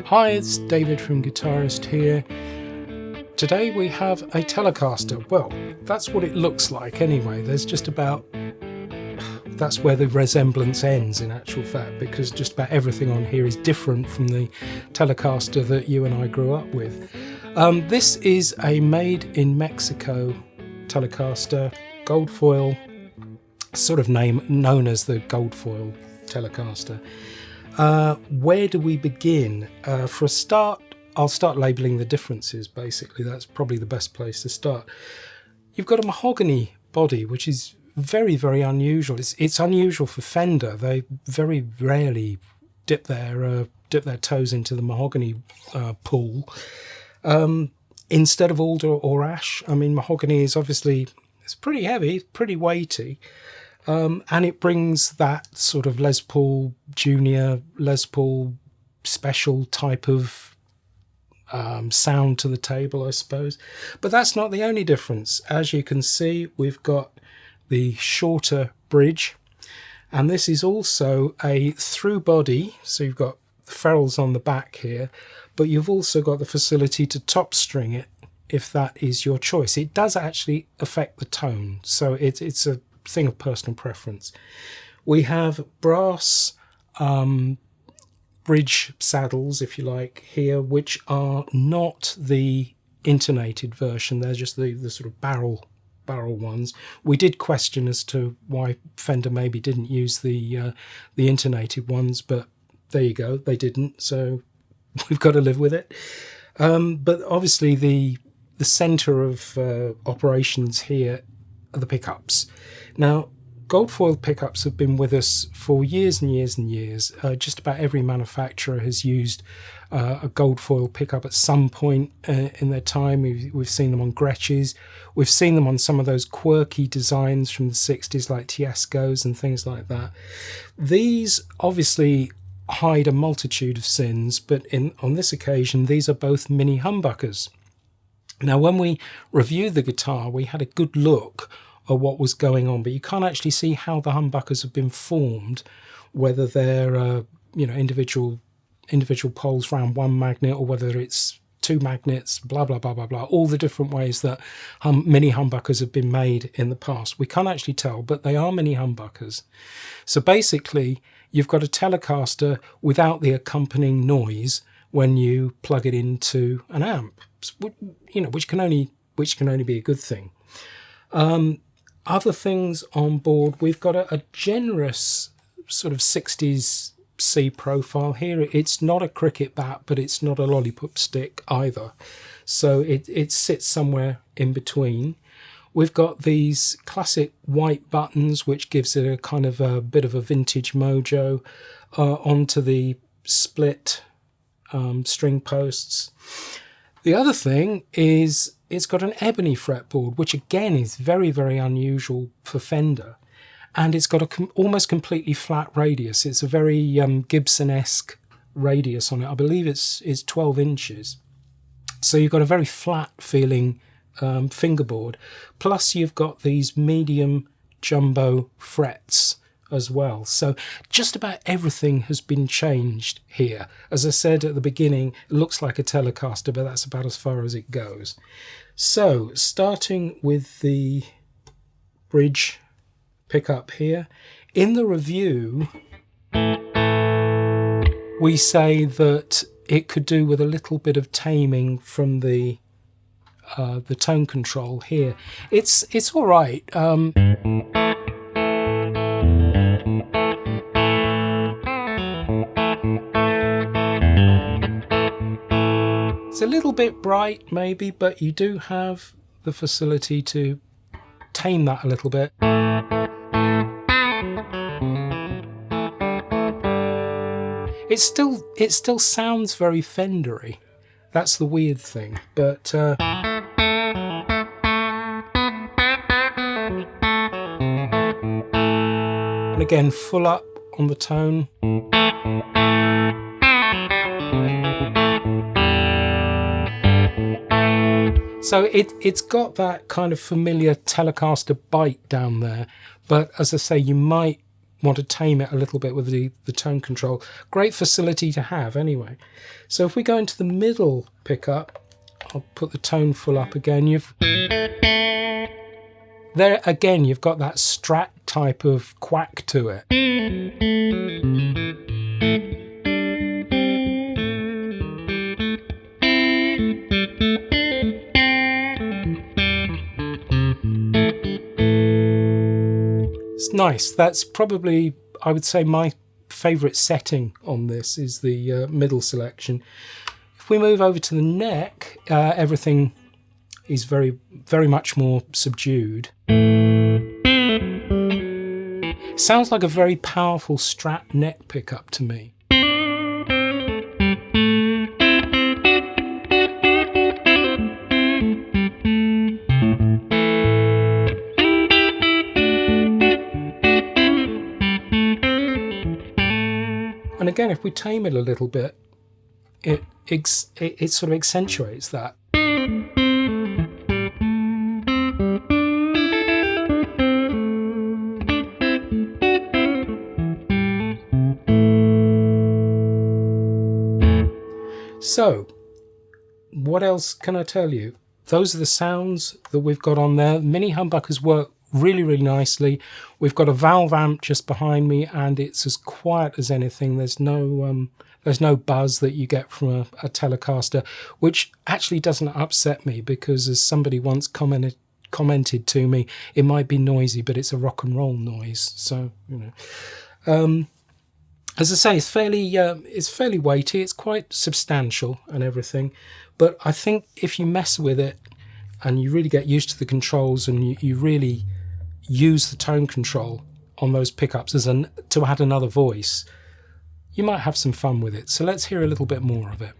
Hi, it's David from Guitarist here. Today we have a Telecaster. Well, that's what it looks like anyway. That's where the resemblance ends in actual fact, because just about everything on here is different from the Telecaster that you and I grew up with. This is a made in Mexico Telecaster, gold foil, sort of known as the gold foil Telecaster. Where do we begin? For a start, I'll start labelling the differences, basically. That's probably the best place to start. You've got a mahogany body, which is very, very unusual. It's unusual for Fender. They very rarely dip their toes into the mahogany pool. Instead of alder or ash, I mean, mahogany is obviously, it's pretty heavy, it's pretty weighty. And it brings that sort of Les Paul Junior, Les Paul special type of sound to the table, I suppose. But that's not the only difference. As you can see, we've got the shorter bridge, and this is also a through body. So you've got the ferrules on the back here, but you've also got the facility to top string it if that is your choice. It does actually affect the tone, so it's a thing of personal preference. We have brass bridge saddles, if you like, here, which are not the intonated version. They're just the sort of barrel ones. We did question as to why Fender maybe didn't use the intonated ones, but there you go, they didn't, so we've got to live with it. But obviously the center of operations here are the pickups. Now, gold foil pickups have been with us for years and years and years. Just about every manufacturer has used a gold foil pickup at some point in their time. We've seen them on Gretsch's. We've seen them on some of those quirky designs from the 60s like Tiescos and things like that. These obviously hide a multitude of sins, but on this occasion, these are both mini humbuckers. Now, when we reviewed the guitar, we had a good look at what was going on, but you can't actually see how the humbuckers have been formed, whether they're individual poles around one magnet or whether it's two magnets, blah, blah, blah, blah, blah, all the different ways that mini humbuckers have been made in the past. We can't actually tell, but they are mini humbuckers. So basically, you've got a Telecaster without the accompanying noise when you plug it into an amp, which can only be a good thing. Other things on board, we've got a generous sort of 60s C profile here. It's not a cricket bat, but it's not a lollipop stick either. So it sits somewhere in between. We've got these classic white buttons, which gives it a kind of a bit of a vintage mojo onto the split string posts. The other thing is it's got an ebony fretboard, which again is very, very unusual for Fender. And it's got a almost completely flat radius. It's a very Gibson-esque radius on it. I believe it's 12 inches. So you've got a very flat feeling fingerboard. Plus you've got these medium jumbo frets as well. So just about everything has been changed here. As I said at the beginning, it looks like a Telecaster, but that's about as far as it goes. So starting with the bridge pickup here, in the review we say that it could do with a little bit of taming from the tone control here. It's all right. It's a little bit bright maybe, but you do have the facility to tame that a little bit. It still sounds very Fendery. That's the weird thing. But and again, full up on the tone. So it's got that kind of familiar Telecaster bite down there, but as I say, you might want to tame it a little bit with the tone control. Great facility to have anyway. So if we go into the middle pickup, I'll put the tone full up again. There again, you've got that Strat type of quack to it. It's nice. That's probably, I would say, my favourite setting on this is the middle selection. If we move over to the neck, everything is very, very much more subdued. Sounds like a very powerful Strat neck pickup to me. And again, if we tame it a little bit, it sort of accentuates that. So, what else can I tell you? Those are the sounds that we've got on there. Mini humbuckers work really, really nicely. We've got a valve amp just behind me, and it's as quiet as anything. There's no buzz that you get from a Telecaster, which actually doesn't upset me, because as somebody once commented to me, it might be noisy, but it's a rock and roll noise. So, you know. As I say, it's fairly weighty. It's quite substantial and everything, but I think if you mess with it and you really get used to the controls and you really use the tone control on those pickups to add another voice, you might have some fun with it. So let's hear a little bit more of it.